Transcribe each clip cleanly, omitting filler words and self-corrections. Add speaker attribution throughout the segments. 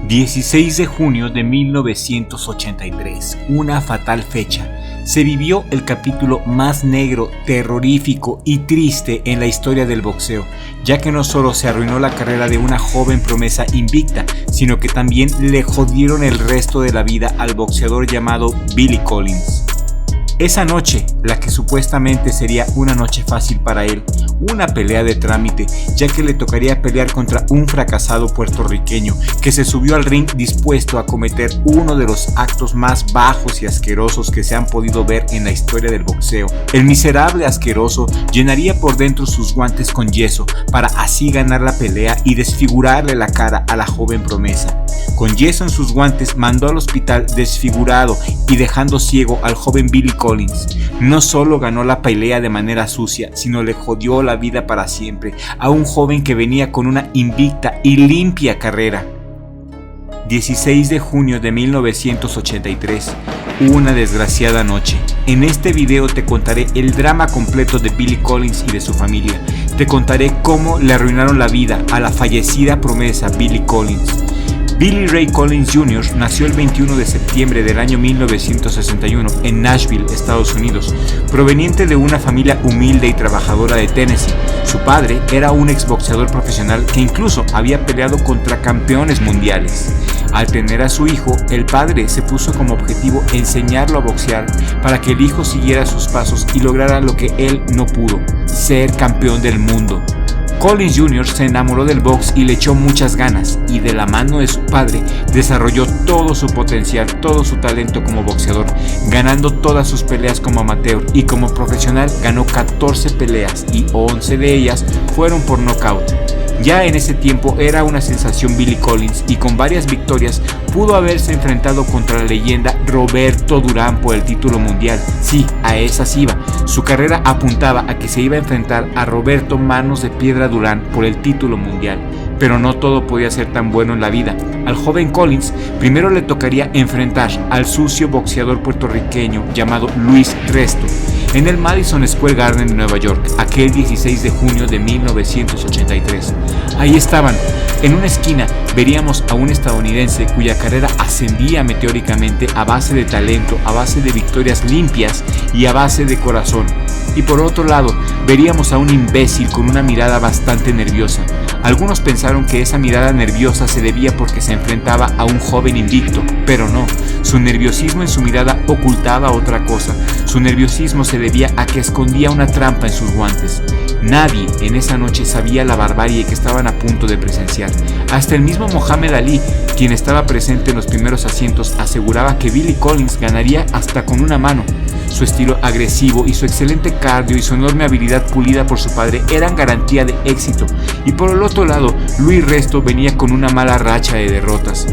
Speaker 1: 16 de junio de 1983, una fatal fecha. Se vivió el capítulo más negro, terrorífico y triste en la historia del boxeo, ya que no solo se arruinó la carrera de una joven promesa invicta, sino que también le jodieron el resto de la vida al boxeador llamado Billy Collins. Esa noche, la que supuestamente sería una noche fácil para él, una pelea de trámite, ya que le tocaría pelear contra un fracasado puertorriqueño que se subió al ring dispuesto a cometer uno de los actos más bajos y asquerosos que se han podido ver en la historia del boxeo. El miserable asqueroso llenaría por dentro sus guantes con yeso para así ganar la pelea y desfigurarle la cara a la joven promesa. Con yeso en sus guantes mandó al hospital desfigurado y dejando ciego al joven Billy Collins. No solo ganó la pelea de manera sucia, sino le jodió la vida para siempre a un joven que venía con una invicta y limpia carrera. 16 de junio de 1983, una desgraciada noche. En este video te contaré el drama completo de Billy Collins y de su familia. Te contaré cómo le arruinaron la vida a la fallecida promesa Billy Collins. Billy Ray Collins Jr. nació el 21 de septiembre del año 1961 en Nashville, Estados Unidos, proveniente de una familia humilde y trabajadora de Tennessee. Su padre era un exboxeador profesional que incluso había peleado contra campeones mundiales. Al tener a su hijo, el padre se puso como objetivo enseñarlo a boxear para que el hijo siguiera sus pasos y lograra lo que él no pudo, ser campeón del mundo. Collins Jr. se enamoró del box y le echó muchas ganas, y de la mano de su padre desarrolló todo su potencial, todo su talento como boxeador, ganando todas sus peleas como amateur, y como profesional ganó 14 peleas y 11 de ellas fueron por nocaut. Ya en ese tiempo era una sensación Billy Collins y con varias victorias pudo haberse enfrentado contra la leyenda Roberto Durán por el título mundial. Sí, a esas iba. Su carrera apuntaba a que se iba a enfrentar a Roberto Manos de Piedra Durán por el título mundial. Pero no todo podía ser tan bueno en la vida. Al joven Collins primero le tocaría enfrentar al sucio boxeador puertorriqueño llamado Luis Resto en el Madison Square Garden de Nueva York, aquel 16 de junio de 1983. Ahí estaban, en una esquina veríamos a un estadounidense cuya carrera ascendía meteóricamente a base de talento, a base de victorias limpias y a base de corazón. Y por otro lado, veríamos a un imbécil con una mirada bastante nerviosa. Algunos pensaron que esa mirada nerviosa se debía porque se enfrentaba a un joven invicto, pero no. Su nerviosismo en su mirada ocultaba otra cosa. Su nerviosismo se debía a que escondía una trampa en sus guantes. Nadie en esa noche sabía la barbarie que estaban a punto de presenciar. Hasta el mismo Muhammad Ali, quien estaba presente en los primeros asientos, aseguraba que Billy Collins ganaría hasta con una mano. Su estilo agresivo y su excelente cardio y su enorme habilidad pulida por su padre eran garantía de éxito. Y por el otro lado, Luis Resto venía con una mala racha de derrotas.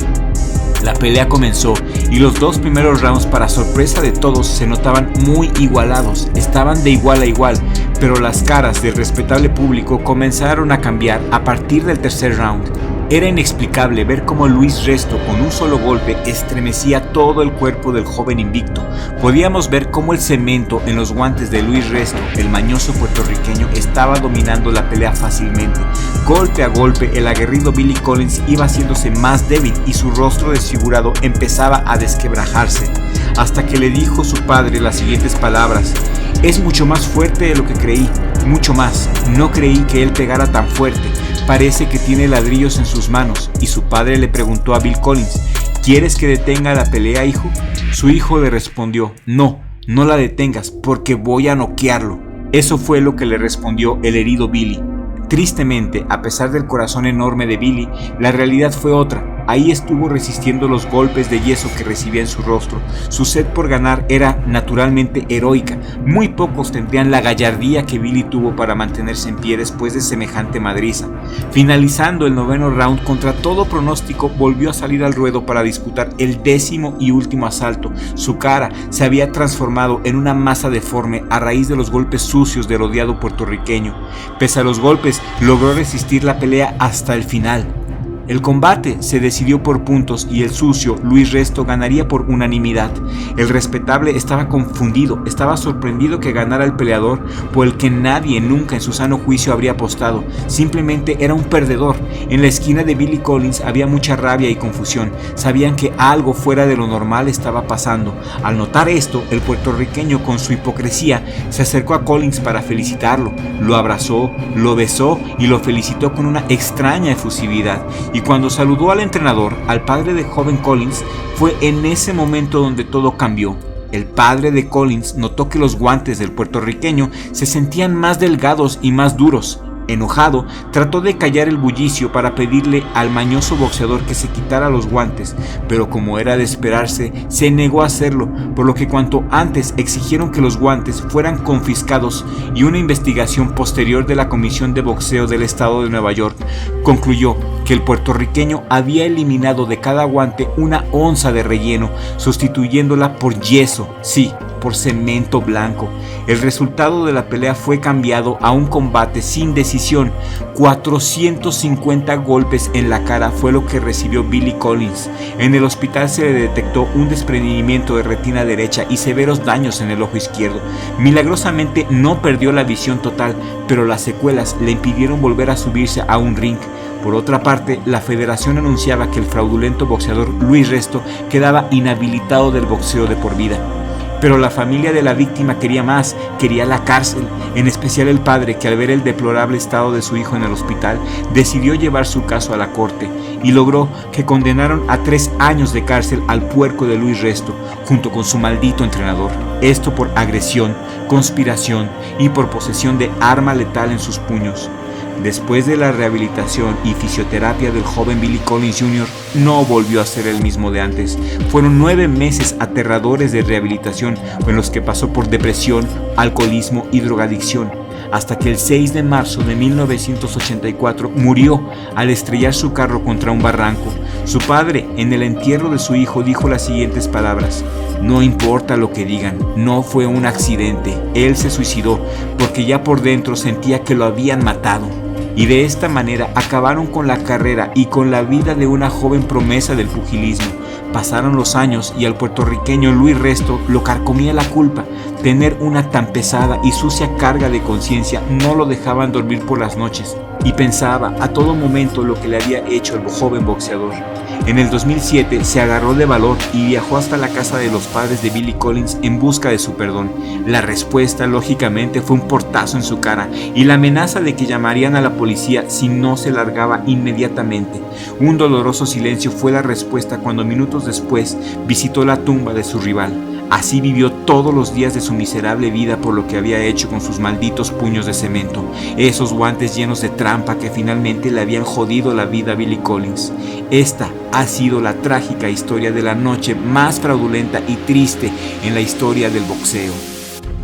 Speaker 1: La pelea comenzó y los dos primeros rounds, para sorpresa de todos, se notaban muy igualados. Estaban de igual a igual, pero las caras del respetable público comenzaron a cambiar a partir del tercer round. Era inexplicable ver cómo Luis Resto con un solo golpe estremecía todo el cuerpo del joven invicto. Podíamos ver cómo el cemento en los guantes de Luis Resto, el mañoso puertorriqueño, estaba dominando la pelea fácilmente. Golpe a golpe, el aguerrido Billy Collins iba haciéndose más débil y su rostro desfigurado empezaba a desquebrajarse, hasta que le dijo su padre las siguientes palabras: "Es mucho más fuerte de lo que creí, mucho más. No creí que él pegara tan fuerte. Parece que tiene ladrillos en sus manos". Y su padre le preguntó a Bill Collins: "¿Quieres que detenga la pelea, hijo?". Su hijo le respondió: "No, no la detengas, porque voy a noquearlo". Eso fue lo que le respondió el herido Billy. Tristemente, a pesar del corazón enorme de Billy, la realidad fue otra. Ahí estuvo resistiendo los golpes de yeso que recibía en su rostro. Su sed por ganar era naturalmente heroica. Muy pocos tendrían la gallardía que Billy tuvo para mantenerse en pie después de semejante madriza. Finalizando el noveno round, contra todo pronóstico, volvió a salir al ruedo para disputar el 10º y último asalto. Su cara se había transformado en una masa deforme a raíz de los golpes sucios del odiado puertorriqueño. Pese a los golpes, logró resistir la pelea hasta el final. El combate se decidió por puntos y el sucio Luis Resto ganaría por unanimidad. El respetable estaba confundido, estaba sorprendido que ganara el peleador por el que nadie nunca en su sano juicio habría apostado. Simplemente era un perdedor. En la esquina de Billy Collins había mucha rabia y confusión. Sabían que algo fuera de lo normal estaba pasando. Al notar esto, el puertorriqueño con su hipocresía se acercó a Collins para felicitarlo. Lo abrazó, lo besó y lo felicitó con una extraña efusividad. Y cuando saludó al entrenador, al padre de joven Collins, fue en ese momento donde todo cambió. El padre de Collins notó que los guantes del puertorriqueño se sentían más delgados y más duros. Enojado, trató de callar el bullicio para pedirle al mañoso boxeador que se quitara los guantes, pero como era de esperarse, se negó a hacerlo, por lo que cuanto antes exigieron que los guantes fueran confiscados y una investigación posterior de la Comisión de Boxeo del Estado de Nueva York concluyó que el puertorriqueño había eliminado de cada guante una onza de relleno, sustituyéndola por yeso, sí, por cemento blanco. El resultado de la pelea fue cambiado a un combate sin decisión. 450 golpes en la cara fue lo que recibió Billy Collins. En el hospital se le detectó un desprendimiento de retina derecha y severos daños en el ojo izquierdo. Milagrosamente no perdió la visión total, pero las secuelas le impidieron volver a subirse a un ring. Por otra parte, la federación anunciaba que el fraudulento boxeador Luis Resto quedaba inhabilitado del boxeo de por vida. Pero la familia de la víctima quería más, quería la cárcel, en especial el padre que al ver el deplorable estado de su hijo en el hospital decidió llevar su caso a la corte y logró que condenaron a 3 años de cárcel al puerco de Luis Resto junto con su maldito entrenador. Esto por agresión, conspiración y por posesión de arma letal en sus puños. Después de la rehabilitación y fisioterapia del joven Billy Collins Jr., no volvió a ser el mismo de antes. Fueron 9 meses aterradores de rehabilitación en los que pasó por depresión, alcoholismo y drogadicción, hasta que el 6 de marzo de 1984 murió al estrellar su carro contra un barranco. Su padre, en el entierro de su hijo, dijo las siguientes palabras: "No importa lo que digan, no fue un accidente, él se suicidó porque ya por dentro sentía que lo habían matado". Y de esta manera acabaron con la carrera y con la vida de una joven promesa del pugilismo. Pasaron los años y al puertorriqueño Luis Resto lo carcomía la culpa. Tener una tan pesada y sucia carga de conciencia no lo dejaban dormir por las noches y pensaba a todo momento lo que le había hecho el joven boxeador. En el 2007 se agarró de valor y viajó hasta la casa de los padres de Billy Collins en busca de su perdón. La respuesta, lógicamente, fue un portazo en su cara y la amenaza de que llamarían a la policía si no se largaba inmediatamente. Un doloroso silencio fue la respuesta cuando minutos después visitó la tumba de su rival. Así vivió todos los días de su miserable vida por lo que había hecho con sus malditos puños de cemento, esos guantes llenos de trampa que finalmente le habían jodido la vida a Billy Collins. Esta ha sido la trágica historia de la noche más fraudulenta y triste en la historia del boxeo.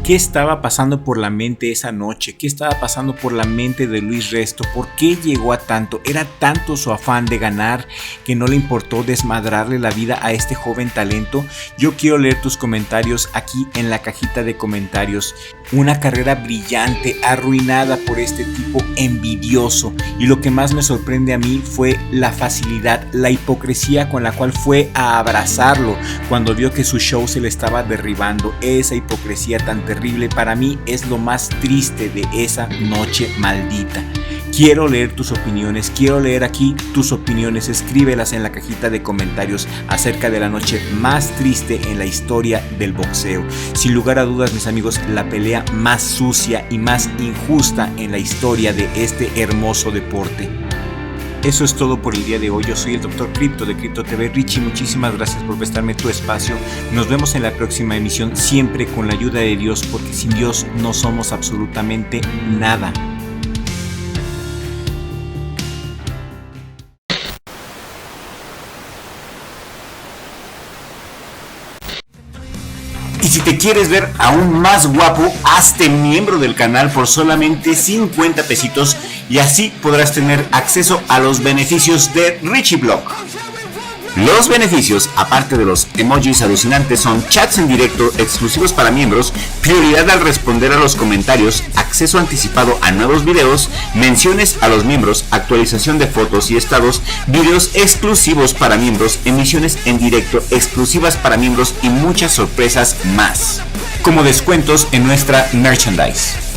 Speaker 1: ¿Qué estaba pasando por la mente esa noche? ¿Qué estaba pasando por la mente de Luis Resto? ¿Por qué llegó a tanto? ¿Era tanto su afán de ganar que no le importó desmadrarle la vida a este joven talento? Yo quiero leer tus comentarios aquí en la cajita de comentarios. Una carrera brillante, arruinada por este tipo envidioso. Y lo que más me sorprende a mí fue la facilidad, la hipocresía con la cual fue a abrazarlo cuando vio que su show se le estaba derribando. Esa hipocresía tan terrible para mí es lo más triste de esa noche maldita. Quiero leer tus opiniones, quiero leer aquí tus opiniones, escríbelas en la cajita de comentarios acerca de la noche más triste en la historia del boxeo. Sin lugar a dudas, mis amigos, la pelea más sucia y más injusta en la historia de este hermoso deporte. Eso es todo por el día de hoy. Yo soy el Dr. Crypto de Crypto TV. Richie, muchísimas gracias por prestarme tu espacio. Nos vemos en la próxima emisión, siempre con la ayuda de Dios, porque sin Dios no somos absolutamente nada. Y si te quieres ver aún más guapo, hazte miembro del canal por solamente 50 pesitos y así podrás tener acceso a los beneficios de Richie Blog.
Speaker 2: Los beneficios, aparte de los emojis alucinantes, son chats en directo exclusivos para miembros, prioridad al responder a los comentarios, acceso anticipado a nuevos videos, menciones a los miembros, actualización de fotos y estados, videos exclusivos para miembros, emisiones en directo exclusivas para miembros y muchas sorpresas más, como descuentos en nuestra merchandise.